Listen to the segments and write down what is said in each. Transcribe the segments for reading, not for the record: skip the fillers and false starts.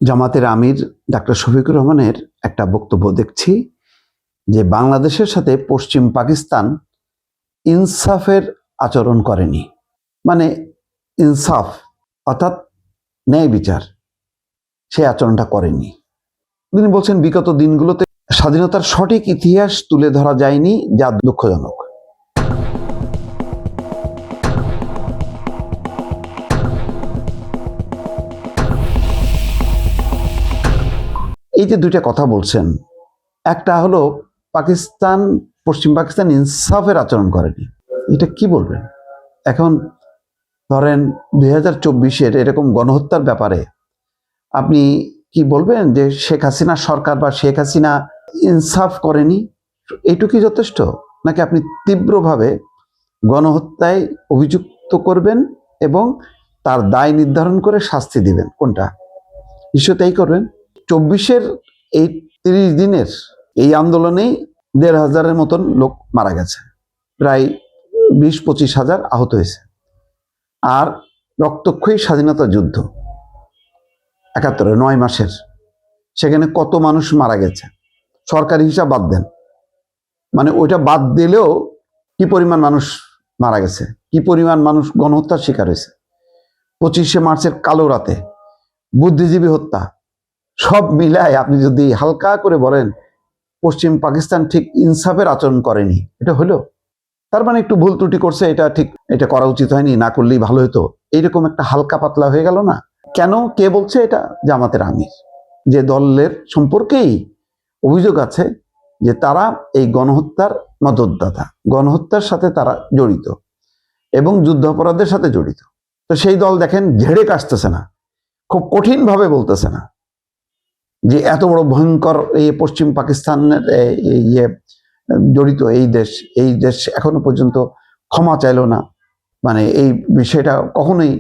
জামাতের আমির ডাক্তার শফিকুর রহমানের একটা বক্তব্য দেখছি যে বাংলাদেশের সাথে পশ্চিম পাকিস্তান ইনসাফের আচরণ করেনি। মানে ইনসাফ অর্থাৎ ন্যায় বিচার, সেই আচরণটা করেনি। তিনি বলছেন বিগত দিনগুলোতে স্বাধীনতার সঠিক ইতিহাস তুলে ধরা যায়নি, যা দুঃখজনক। এই যে দুইটা কথা বলছেন, একটা হলো পশ্চিম পাকিস্তান ইনসাফের আচরণ করেনি, এটা কি বলবেন? এখন ধরেন 2024-এর এরকম গণহত্যার ব্যাপারে আপনি কি বলবেন যে শেখ হাসিনা সরকার বা শেখ হাসিনা ইনসাফ করেনি? এইটুকুই যথেষ্ট, নাকি আপনি তীব্রভাবে গণহত্যায় অভিযুক্ত করবেন এবং তার দায় নির্ধারণ করে শাস্তি দিবেন? কোনটা? নিশ্চয় তাই করবেন। 24-এর এই 30 দিনের এই আন্দোলনেই 1,500-এর মতন লোক মারা গেছে, প্রায় 20-25 হাজার আহত হয়েছে। আর রক্তক্ষয়ী স্বাধীনতা যুদ্ধ 71-এ 9 মাসের, সেখানে কত মানুষ মারা গেছে সরকারি হিসাব বাদ দেন, মানে ওইটা বাদ দিলেও কি পরিমাণ মানুষ মারা গেছে, কি পরিমাণ মানুষ গণহত্যার শিকার হয়েছে। 25শে মার্চের কালো রাতে বুদ্ধিজীবী হত্যা, সব মিলায় আপনি যদি হালকা করে বলেন পশ্চিম পাকিস্তান ঠিক ইনসাফের আচরণ করেনি, এটা হলো? তার মানে একটু ভুল ত্রুটি করছে, এটা ঠিক, এটা করা উচিত হয়নি, না করলেই ভালো হতো, এইরকম একটা হালকা পাতলা হয়ে গেল না? কেন? কে বলছে এটা? জামাতের আমির, যে দলের সম্পর্কেই অভিযোগ আছে যে তারা এই গণহত্যার মদতদাতা, গণহত্যার সাথে তারা জড়িত এবং যুদ্ধাপরাধের সাথে জড়িত। তো সেই দল দেখেন ঝেড়ে কাটতেছে না, খুব কঠিনভাবে বলতেছে না যে এত বড় ভয়ঙ্কর এই পশ্চিম পাকিস্তানের জড়িত এই দেশ এখনো পর্যন্ত ক্ষমা চাইলো না, মানে এই বিষয়টা কখনোই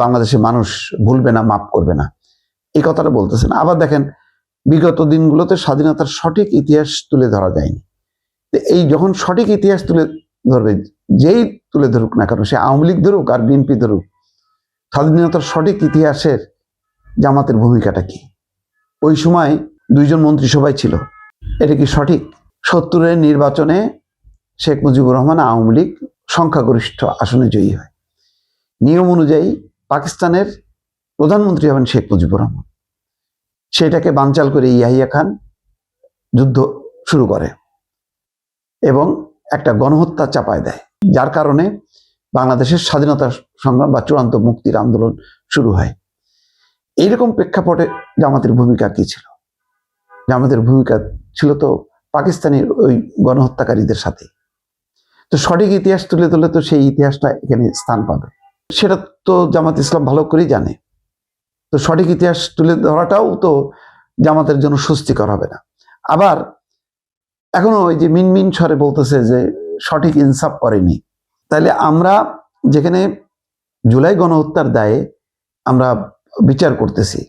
বাংলাদেশের মানুষ ভুলবে না, মাফ করবে না, এই কথাটা বলতেছে না। আবার দেখেন বিগত দিনগুলোতে স্বাধীনতার সঠিক ইতিহাস তুলে ধরা যায়নি। এই যখন সঠিক ইতিহাস তুলে ধরবে, যেই তুলে ধরুক না কেন, সে আওয়ামী লীগ ধরুক আর বিএনপি ধরুক, স্বাধীনতার সঠিক ইতিহাসের জামাতের ভূমিকাটা কি? ওই সময় 2জন মন্ত্রিসভায় ছিল, এটা কি সঠিক? 70-এর নির্বাচনে শেখ মুজিবুর রহমান আওয়ামী লীগ সংখ্যাগরিষ্ঠ আসনে জয়ী হয়। নিয়ম অনুযায়ী পাকিস্তানের প্রধানমন্ত্রী হবেন শেখ মুজিবুর রহমান, সেটাকে বানচাল করে ইয়াহিয়া খান যুদ্ধ শুরু করে এবং একটা গণহত্যা চাপায় দেয়, যার কারণে বাংলাদেশের স্বাধীনতা সংগ্রাম বা চূড়ান্ত মুক্তির আন্দোলন শুরু হয়। এইরকম প্রেক্ষাপটে জামাতের ভূমিকা কি ছিল? জামাতের ভূমিকা ছিল তো পাকিস্তানি ওই গণহত্যাকারীদের সাথে। তো সঠিক ইতিহাস তুলে ধরলে তো সেই ইতিহাসটা এখানে স্থান পাবে, সেটা তো জামাত ইসলাম ভালো করেই জানে। তো সঠিক ইতিহাস তুলে ধরাটাও তো জামাতের জন্য স্বস্তিকর হবে না। আবার এখনো ওই যে মিনমিন স্বরে বলতেছে যে সঠিক ইনসাফ করেনি। তাইলে আমরা যেখানে জুলাই গণহত্যার দায়ে আমরা বিচার করতেছি,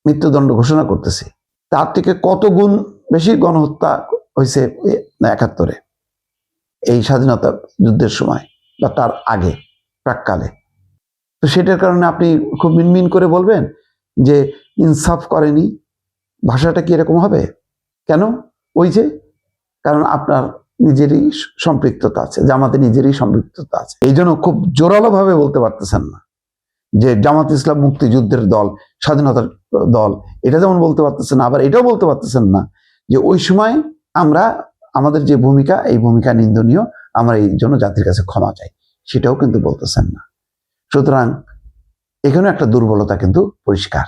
মৃত্যুদণ্ড ঘোষণা করতেছি, তার থেকে কত গুণ বেশি গণহত্যা হয়েছে 71-এ, এই স্বাধীনতা যুদ্ধের সময় বা তার আগে প্রাককালে। তো সেটার কারণে আপনি খুব মিনমিন করে বলবেন যে ইনসাফ করেনি, ভাষাটা কি এরকম হবে? কেন? ওই যে কারণ আপনার নিজেরই সম্পৃক্ততা আছে, জামাতে নিজেরই সম্পৃক্ততা আছে, এই জন্য খুব জোরালো ভাবে বলতে পারতেছেন না যে জামাত ইসলাম মুক্তিযুদ্ধের দল, স্বাধীনতার দল, এটা যেমন বলতে পারতেছেন না, আবার এটাও বলতে পারতেছেন না যে ওই সময় আমাদের যে ভূমিকা, এই ভূমিকা নিন্দনীয়, আমরা এই জন্য জাতির কাছে ক্ষমা চাই, সেটাও কিন্তু বলতেছেন না। সুতরাং এখানে একটা দুর্বলতা কিন্তু পরিষ্কার।